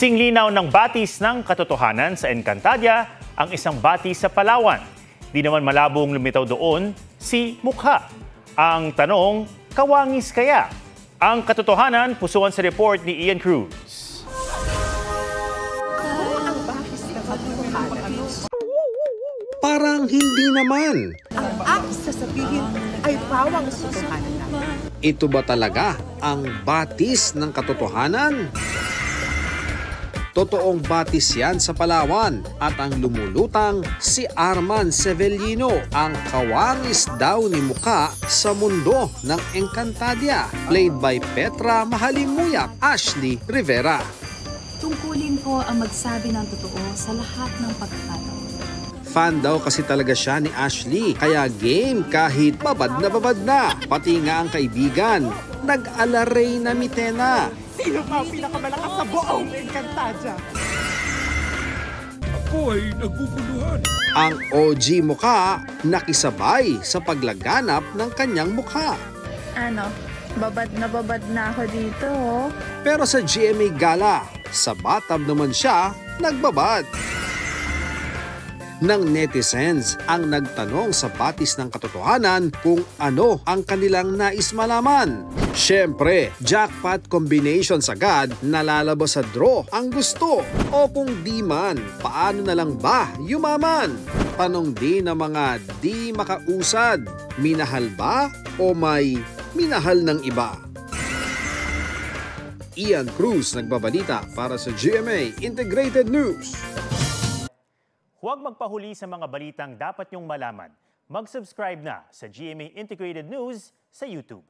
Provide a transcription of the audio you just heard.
Kasing linaw ng batis ng katotohanan sa Encantadia ang isang batis sa Palawan. Di naman malabong lumitaw doon si mukha. Ang tanong, kawangis kaya? Ang katotohanan, pusuan sa report ni Ian Cruz. Parang hindi naman. Ang aking sasabihin ay pawang katotohanan namin. Ito ba talaga ang batis ng katotohanan? Totoong batis yan sa Palawan at ang lumulutang si Arman Sevellino, ang kawangis daw ni mukha sa mundo ng Encantadia, played by Petra Mahalimuyak, Ashley Rivera. Tungkulin ko ang magsabi ng totoo sa lahat ng pagkakataon. Fan daw kasi talaga siya ni Ashley, kaya game kahit babad na. Pati nga ang kaibigan, nag-alaray na mitena. Sino pa ang pinakamalakas sa buong Encantadia? Ako ay naguguluhan. Ang OG mukha nakisabay sa paglaganap ng kanyang mukha. Babad na ako dito. Pero sa GMA Gala, sa bathtub naman siya nagbabad. Ng netizens ang nagtanong sa batis ng katotohanan kung ano ang kanilang nais malaman. Siyempre, jackpot combinations agad nalalabas sa draw ang gusto. O kung di man, paano na lang ba yumaman? Tanong din ng mga di makausad, minahal ba o may minahal ng iba? Ian Cruz nagbabalita para sa GMA Integrated News. Huwag magpahuli sa mga balitang dapat niyong malaman. Mag-subscribe na sa GMA Integrated News sa YouTube.